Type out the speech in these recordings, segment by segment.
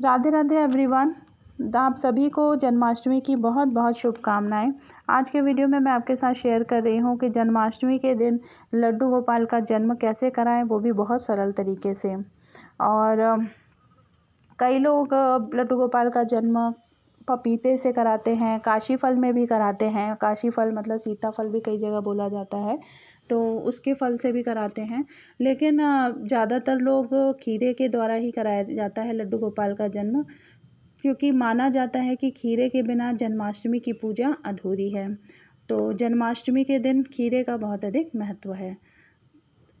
Radhe Radhe everyone. आप सभी को जन्माष्टमी की बहुत बहुत शुभकामनाएं। आज के वीडियो में मैं आपके साथ शेयर कर रही हूं कि जन्माष्टमी के दिन लड्डू गोपाल का जन्म कैसे कराएं, वो भी बहुत सरल तरीके से। और कई लोग लड्डू गोपाल का जन्म पपीते से कराते हैं, काशी फल में भी कराते हैं। काशी फल मतलब सीताफल भी कई जगह बोला जाता है, तो उसके फल से भी कराते हैं। लेकिन ज़्यादातर लोग खीरे के द्वारा ही कराया जाता है लड्डू गोपाल का जन्म, क्योंकि माना जाता है कि खीरे के बिना जन्माष्टमी की पूजा अधूरी है। तो जन्माष्टमी के दिन खीरे का बहुत अधिक महत्व है।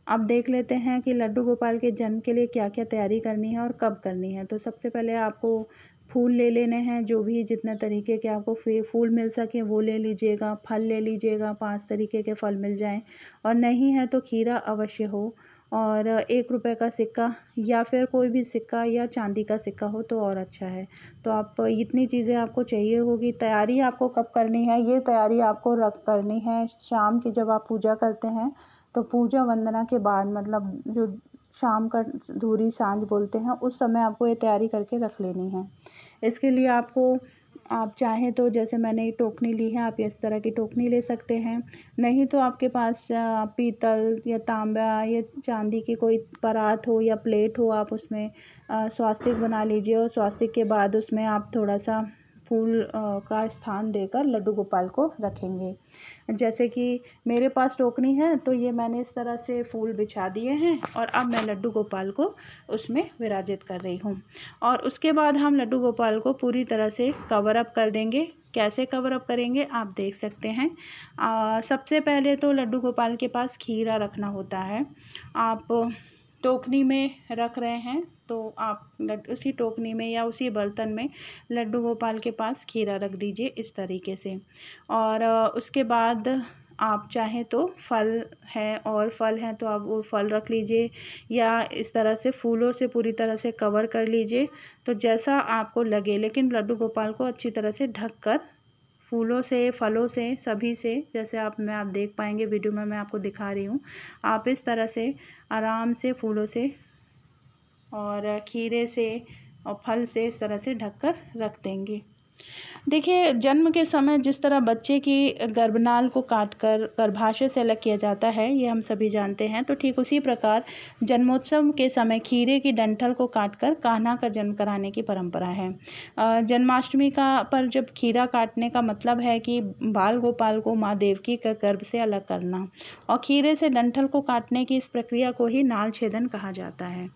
अब देख लेते हैं कि लड्डू गोपाल के जन्म के लिए क्या क्या तैयारी करनी है और कब करनी है। तो सबसे पहले आपको फूल ले लेने हैं, जो भी जितने तरीके के आपको फूल मिल सके वो ले लीजिएगा। फल ले लीजिएगा, 5 तरीके के फल मिल जाएं। और नहीं है तो खीरा अवश्य हो, और 1 रुपये का सिक्का या फिर कोई भी सिक्का या चांदी का सिक्का हो तो और अच्छा है। तो आप इतनी चीज़ें आपको चाहिए होगी। तैयारी आपको कब करनी है, ये तैयारी आपको करनी है शाम की, जब आप पूजा करते हैं तो पूजा वंदना के बाद, मतलब जो शाम का धूरी सांझ बोलते हैं, उस समय आपको ये तैयारी करके रख लेनी है। इसके लिए आपको, आप चाहें तो जैसे मैंने ये टोकनी ली है, आप इस तरह की टोकनी ले सकते हैं। नहीं तो आपके पास पीतल या तांबा या चांदी की कोई परात हो या प्लेट हो, आप उसमें स्वास्तिक बना लीजिए। और स्वास्तिक के बाद उसमें आप थोड़ा सा फूल का स्थान देकर लड्डू गोपाल को रखेंगे। जैसे कि मेरे पास टोकनी है, तो ये मैंने इस तरह से फूल बिछा दिए हैं और अब मैं लड्डू गोपाल को उसमें विराजित कर रही हूँ। और उसके बाद हम लड्डू गोपाल को पूरी तरह से कवर अप कर देंगे। कैसे कवर अप करेंगे आप देख सकते हैं। सबसे पहले तो लड्डू गोपाल के पास खीरा रखना होता है। आप टोकनी में रख रहे हैं तो आप उसी टोकनी में या उसी बर्तन में लड्डू गोपाल के पास खीरा रख दीजिए इस तरीके से। और उसके बाद आप चाहें तो फल है, और फल हैं तो आप वो फल रख लीजिए, या इस तरह से फूलों से पूरी तरह से कवर कर लीजिए, तो जैसा आपको लगे। लेकिन लड्डू गोपाल को अच्छी तरह से ढक कर, फूलों से, फलों से, सभी से, जैसे आप देख पाएंगे वीडियो में मैं आपको दिखा रही हूँ। आप इस तरह से आराम से फूलों से और खीरे से और फल से इस तरह से ढककर रख देंगे। देखिए, जन्म के समय जिस तरह बच्चे की गर्भनाल को काटकर गर्भाशय से अलग किया जाता है, ये हम सभी जानते हैं। तो ठीक उसी प्रकार जन्मोत्सव के समय खीरे की डंठल को काटकर कान्हा का जन्म कराने की परंपरा है। जन्माष्टमी का पर जब खीरा काटने का मतलब है कि बाल गोपाल को माँ देवकी के गर्भ से अलग करना, और खीरे से डंठल को काटने की इस प्रक्रिया को ही नाल छेदन कहा जाता है।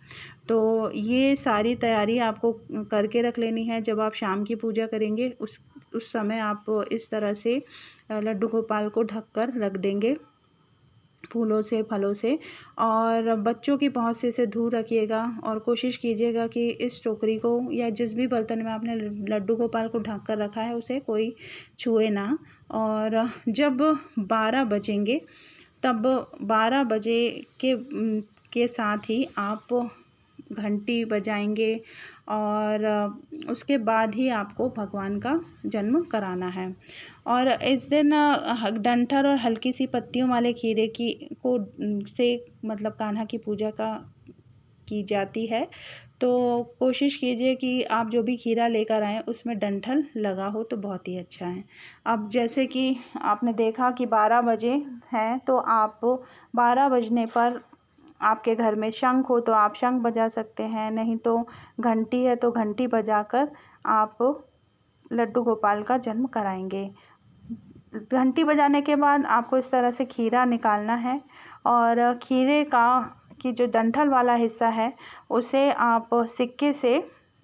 तो ये सारी तैयारी आपको करके रख लेनी है। जब आप शाम की पूजा करेंगे उस समय आप इस तरह से लड्डू गोपाल को ढककर रख देंगे फूलों से, फलों से। और बच्चों की पहुंच से इसे दूर रखिएगा, और कोशिश कीजिएगा कि इस टोकरी को या जिस भी बर्तन में आपने लड्डू गोपाल को ढक कर रखा है उसे कोई छुए ना। और जब 12 बजेंगे, तब 12 बजे के साथ ही आप घंटी बजाएंगे, और उसके बाद ही आपको भगवान का जन्म कराना है। और इस दिन डंठल और हल्की सी पत्तियों वाले खीरे से मतलब कान्हा की पूजा की जाती है। तो कोशिश कीजिए कि आप जो भी खीरा लेकर आएँ उसमें डंठल लगा हो तो बहुत ही अच्छा है। अब जैसे कि आपने देखा कि 12 बजे हैं, तो आप 12 बजने पर आपके घर में शंख हो तो आप शंख बजा सकते हैं, नहीं तो घंटी है तो घंटी बजाकर आप लड्डू गोपाल का जन्म कराएंगे। घंटी बजाने के बाद आपको इस तरह से खीरा निकालना है, और खीरे की जो डंठल वाला हिस्सा है उसे आप सिक्के से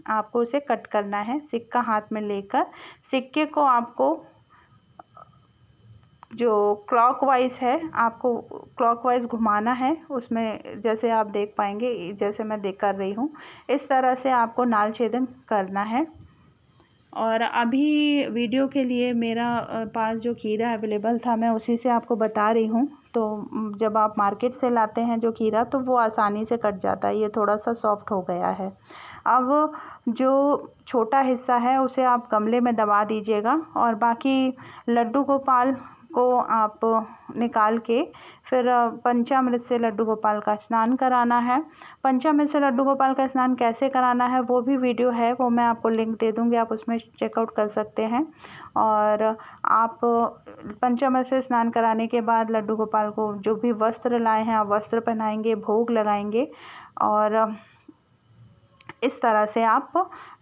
आपको उसे कट करना है। सिक्का हाथ में लेकर सिक्के को आपको जो क्लॉकवाइज है, आपको क्लॉकवाइज घुमाना है उसमें, जैसे आप देख पाएंगे, जैसे मैं कर रही हूँ इस तरह से आपको नाल छेदन करना है। और अभी वीडियो के लिए मेरा पास जो खीरा अवेलेबल था मैं उसी से आपको बता रही हूँ। तो जब आप मार्केट से लाते हैं जो खीरा, तो वो आसानी से कट जाता है, ये थोड़ा सा सॉफ्ट हो गया है। अब जो छोटा हिस्सा है उसे आप गमले में दबा दीजिएगा, और बाकी लड्डू गोपाल को आप निकाल के फिर पंचामृत से लड्डू गोपाल का स्नान कराना है। पंचामृत से लड्डू गोपाल का स्नान कैसे कराना है वो भी वीडियो है, वो मैं आपको लिंक दे दूँगी, आप उसमें चेकआउट कर सकते हैं। और आप पंचामृत से स्नान कराने के बाद लड्डू गोपाल को जो भी वस्त्र लाए हैं आप वस्त्र पहनाएंगे, भोग लगाएंगे और इस तरह से आप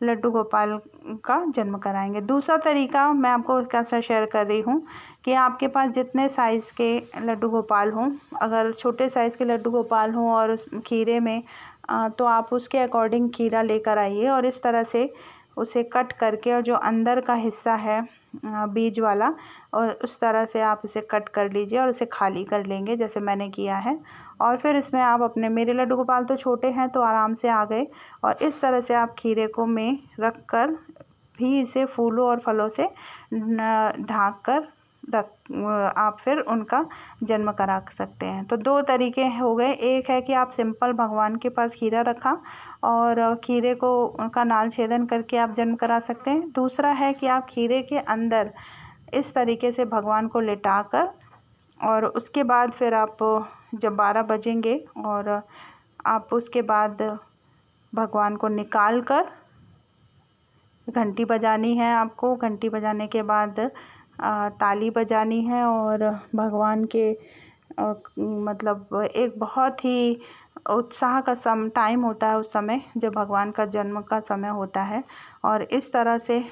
लड्डू गोपाल का जन्म कराएंगे। दूसरा तरीका मैं आपको कैसा शेयर कर रही हूँ कि आपके पास जितने साइज़ के लड्डू गोपाल हों, अगर छोटे साइज़ के लड्डू गोपाल हों और खीरे में तो आप उसके अकॉर्डिंग खीरा लेकर आइए और इस तरह से उसे कट करके और जो अंदर का हिस्सा है बीज वाला, और उस तरह से आप उसे कट कर लीजिए और उसे खाली कर लेंगे जैसे मैंने किया है। और फिर इसमें आप अपने, मेरे लड्डू गोपाल तो छोटे हैं तो आराम से आ गए, और इस तरह से आप खीरे को में रख कर भी इसे फूलों और फलों से ढाँक कर आप फिर उनका जन्म करा सकते हैं। तो दो तरीके हो गए, एक है कि आप सिंपल भगवान के पास खीरा रखा और खीरे को उनका नाल छेदन करके आप जन्म करा सकते हैं। दूसरा है कि आप खीरे के अंदर इस तरीके से भगवान को लिटा कर और उसके बाद फिर आप जब 12 बजेंगे और आप उसके बाद भगवान को निकाल कर घंटी बजानी है आपको। घंटी बजाने के बाद ताली बजानी है और भगवान के मतलब एक बहुत ही उत्साह का टाइम होता है उस समय जब भगवान का जन्म का समय होता है। और इस तरह से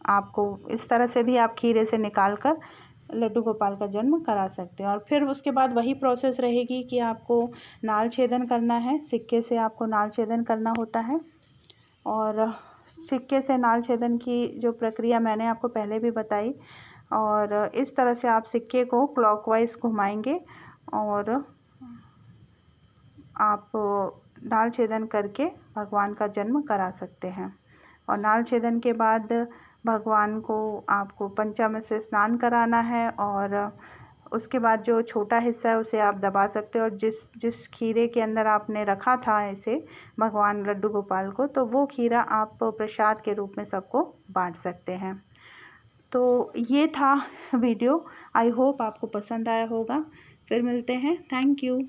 आपको, इस तरह से भी आप खीरे से निकाल कर लड्डू गोपाल का जन्म करा सकते हैं। और फिर उसके बाद वही प्रोसेस रहेगी कि आपको नाल छेदन करना है, सिक्के से आपको नाल छेदन करना होता है। और सिक्के से नाल छेदन की जो प्रक्रिया मैंने आपको पहले भी बताई, और इस तरह से आप सिक्के को क्लॉकवाइज घुमाएंगे और आप नाल छेदन करके भगवान का जन्म करा सकते हैं। और नाल छेदन के बाद भगवान को आपको पंचामृत से स्नान कराना है और उसके बाद जो छोटा हिस्सा है उसे आप दबा सकते हो, और जिस खीरे के अंदर आपने रखा था इसे भगवान लड्डू गोपाल को, तो वो खीरा आप प्रसाद के रूप में सबको बांट सकते हैं। तो ये था वीडियो, आई होप आपको पसंद आया होगा। फिर मिलते हैं, थैंक यू।